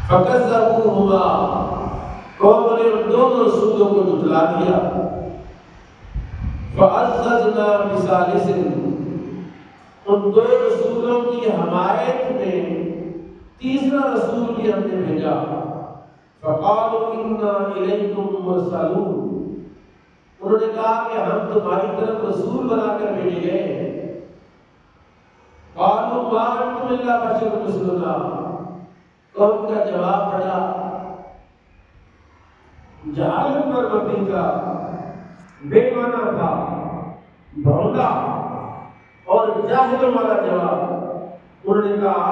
فکذبوہما، قوم نے ان دونوں رسولوں کو جھٹلا دیا۔ فعززنا بثالث، ان دو رسولوں کی حمایت میں تیسرا رسول بھی ہم نے بھیجا۔ فقالوا انا الیکم مرسلون، انہوں نے کہا کہ ہم تمہاری طرف رسول بنا کر بھیجے گئے ہیں۔ قالوا ما انتم الا بشر مثلنا، قوم کا جواب بڑا جہالت پر مبنی تھا، بے معنی تھا، بھونڈا اور جاہل والا جواب۔ انہوں نے کہا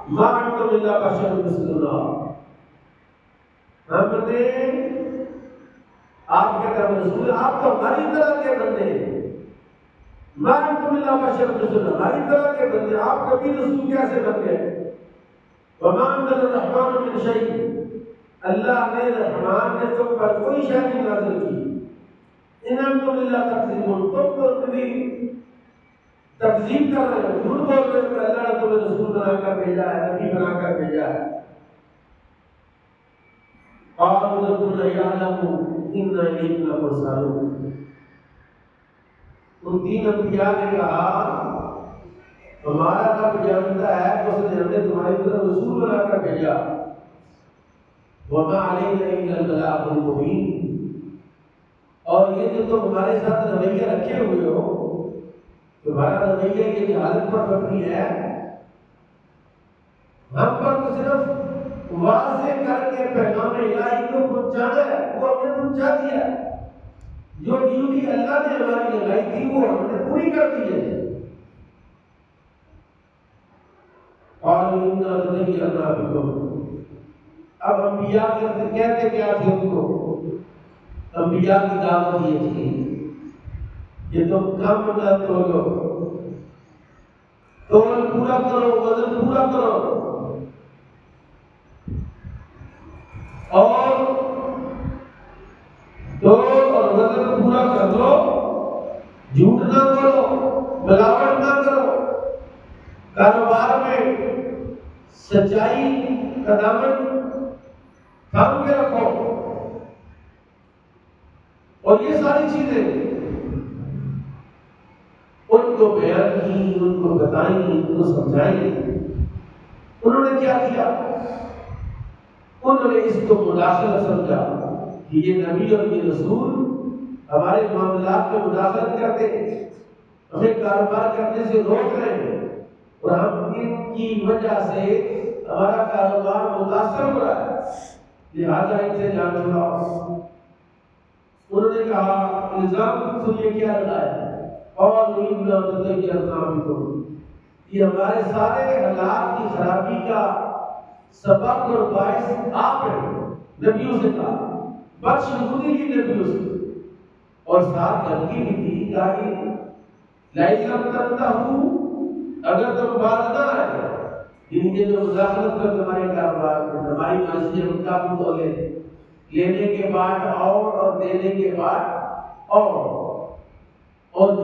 ما انتم الا بشر مثلنا، ہم نے آپ کے طرف رسول، آپ تو ہماری طرح کے بندے ہیں۔ ما انتم الا بشر مثلنا، ہماری طرح کے بندے، آپ کبھی رسول کیسے بن گئے؟ وما انزل الرحمن من شيء، اللہ نے رحمان نے تم پر کوئی شے نہیں نازل کی۔ ان انتم الا تکذبون، تم تو کبھی تکذیب کر رہے ہو، جھوٹ بول رہے ہو کہ اللہ نے تمہیں رسول بنا کر بھیجا ہے، نبی بنا کر بھیجا ہے۔ قالوا ربنا يعلم انا الیکم لمرسلون، ان تین انبیاء نے کہا ہمارا رب جانتا ہے کہ اس نے ہمیں تمہاری طرف رسول بنا کر بھیجا۔ وما علینا الا البلاغ المبین، اور یہ جو تم ہمارے ساتھ رویہ رکھے ہوئے ہو، تمہارا رویہ یہ جہالت پر مبنی ہے، ہم پر تو صرف واضح کر کے پیغام الہی کو پہنچانا ہے، وہ ہم نے پہنچا دیا ہے۔ جو ڈیوٹی اللہ نے ہماری لگائی تھی وہ ہم نے پوری کر دی ہے۔ قالوا انا تطیرنا بکم، اب انبیاء کہتے کیا تھے ان کو؟ انبیاء کی دعوت یہ تھی کہ تم کم نہ تولو، تول پورا کرو، وزن پورا کرو، اور تول اور وزن پورا کر دو، جھوٹ نہ بولو، ملاوٹ نہ کرو، کاروبار میں سچائی کا دامن تھام کے رکھو، اور یہ ساری چیزیں ان کو بیان کی، ان کو بتائیں، ان کو سمجھائیں۔ انہوں نے کیا کیا؟ انہوں نے اس کو مداخلت سمجھا کہ یہ نبی اور یہ رسول ہمارے معاملات میں مداخلت کرتے ہیں، ہمیں کاروبار کرنے سے روک رہے ہیں، اور ہم ان کی وجہ سے ہمارا کاروبار متاثر ہو رہا ہے، لہذا ان سے جان چھڑاؤ۔ انہوں نے کہا الزام تم یہ کیا لگایا؟ اور یہ ہمارے سارے حالات کی خرابی کا سبب اور باعث آپ ہیں۔ نبیوں سے کہا، بدشگونی کی نبیوں سے، اور ساتھ دھمکی بھی دی کہ لائن تنتہو، اگر تم باز نہ آئے، ان کے جو مداخلت کر تمہارے کاروبار میں، ہماری مرضی ہم قابو ہو لے، لینے کے بعد اور دینے کے بعد اور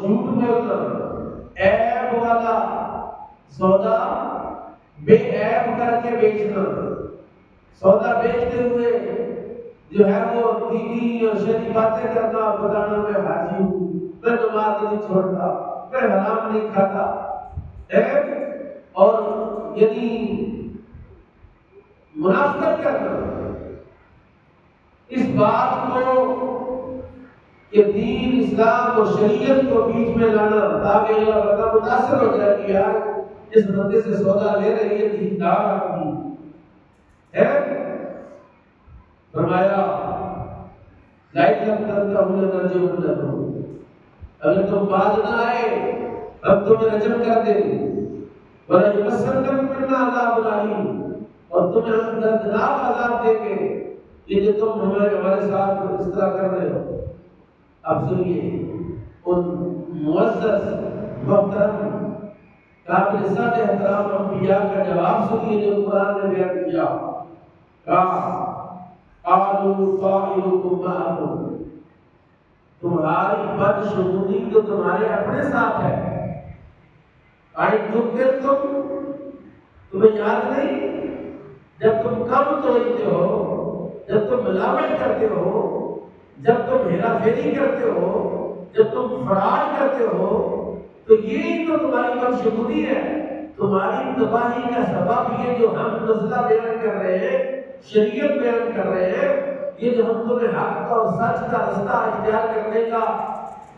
جھوٹ بولنا، عیب والا سودا بے عیب کر کے بیچنا، سودا بیچتے ہوئے جو ہے وہ دینی اور شرعی باتیں کرنا، بتانا میں حاجی ہوں، میں نماز نہیں چھوڑتا، میں حرام نہیں کھاتا، عیب اور یعنی منافقت کرنا، اس بات کو کہ دین اسلام اور شریعت کو بیچ میں لانا تاکہ اللہ بندہ متاثر ہو جائے کہ یار اس بندے سے سودا لے رہی ہے دیندار آدمی ہے۔ فرمایا اگر تم باز نہ آئے اب تمہیں رجم کر دیں گے، اور تمہیں ہم دردناک عذاب دیں گے یہ جو تم ہمارے ساتھ اس طرح کر رہے ہو۔ اب سنیے ان معزز محترم قابل صد احترام انبیاء کا جواب سنیے جو قرآن نے بیان کیا۔ قالوا طائركم معكم، تمہاری بدشگونی تو تمہارے اپنے ساتھ ہے۔ تمہیں یاد نہیں جب تم کم توڑتے ہو، جب تم ملاوٹ کرتے ہو، جب تم ہیرا پھیری کرتے ہو، جب تم فراڈ کرتے ہو، تو یہی تو تمہاری بدشگونی ہے، تمہاری تباہی کا سبب یہ جو ہم مسئلہ بیان کر رہے ہیں، شریعت بیان کر رہے ہیں، یہ جو ہم تمہیں حق اور سچ کا رستہ اختیار کرنے کا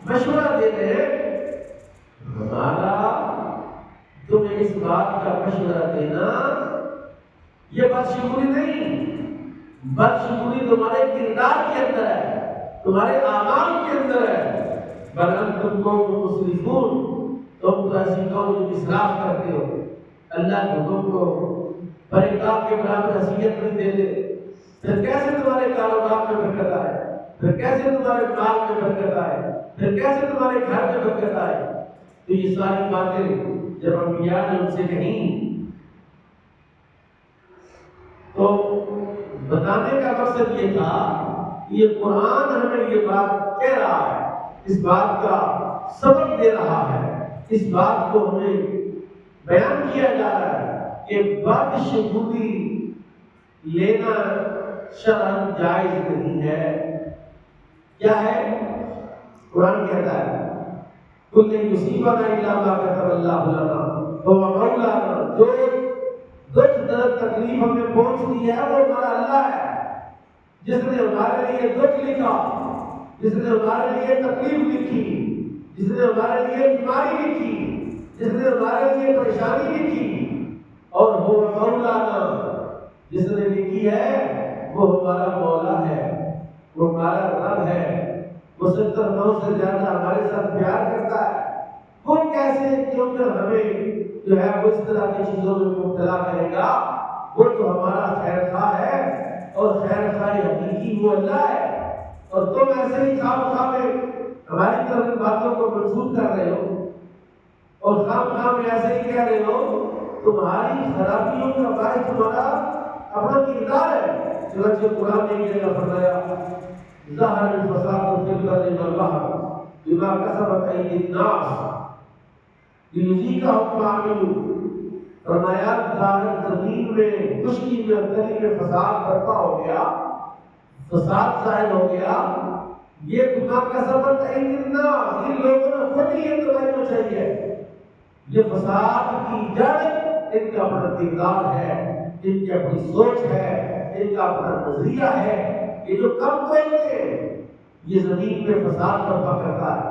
مشورہ دے رہے ہیں، ہمارا تمہیں اس بات کا مشورہ دینا یہ بدشگونی نہیں، بدشگونی تمہارے کردار کے اندر ہے، تمہارے اعمال کے اندر ہے، بل انتم قوم مسرفون، تم تو ایسی قوم جو اسراف کرتے ہو، اللہ کے حکم کو برکات کے برابر حیثیت نہیں دیتے، پھر کیسے تمہارے کاروبار میں برکت آئے، پھر کیسے تمہارے مال میں برکت آئے، پھر کیسے تمہارے گھر میں برکت آئے؟ تو یہ ساری باتیں جب انبیاء نے ان سے کہیں تو بتانے کا مقصد یہ تھا کہ یہ قرآن ہمیں یہ بات کہہ رہا ہے، اس بات کا سبق دے رہا ہے، اس بات کو ہمیں بیان کیا جا رہا ہے کہ بدشگونی لینا شرعاً جائز نہیں ہے۔ کیا ہے؟ قرآن کہتا ہے کل یصیبنا الا ما كتب اللہ لنا وهو مولانا، جو دکھ درد تکلیف ہمیں پہنچتی ہے وہ ہمارا اللہ ہے، جس نے ہمارے لیے دکھ لکھا، جس نے ہمارے لیے تکلیف لکھی، جس نے ہمارے لیے بیماری لکھی، جس نے ہمارے لیے پریشانی لکھی، اور وہ مولانا جس نے لکھی ہے وہ ہمارا مولا ہے، وہ ہمارا رب ہے، وہ 70 سے زیادہ ہمارے ساتھ پیار کرتا ہے، وہ کیسے کیوں کر ہمیں جو ہے وہ اس طرح کی چیزوں میں مبتلا کرے گا؟ وہ تو ہمارا خیر خواہ ہے، اور خیر خواہ حقیقی وہ اللہ ہے، اور تم ایسے ہی خام خواہ میں ہماری طرف ان باتوں کو منسوخ کر رہے ہو، اور خام خواہ میں ایسے ہی کہہ رہے ہو، تمہاری خرابیوں کا باعث تمہارا اپنا کردار ہے۔ چنانچہ قرآن نے یہ جگہ فرمایا ظہر الفساد فی البر والبحر بما کسبت ایدی الناس لیذیقہم ما عملوا، فرمایا ظاہر زمین میں، خشکی میں اور تری میں فساد برپا ہو گیا، فساد ظاہر ہو گیا، یہ بما کسبت ایدی الناس، ان لوگوں نے خود ہی یہ تباہی مچائی ہے، یہ فساد کی جڑ ان کا اپنا کردار ہے، ان کی اپنی سوچ ہے، ان کا اپنا نظریہ ہے، یہ جو کم بولتے ہیں یہ زمین میں فساد برپا کرتا ہے۔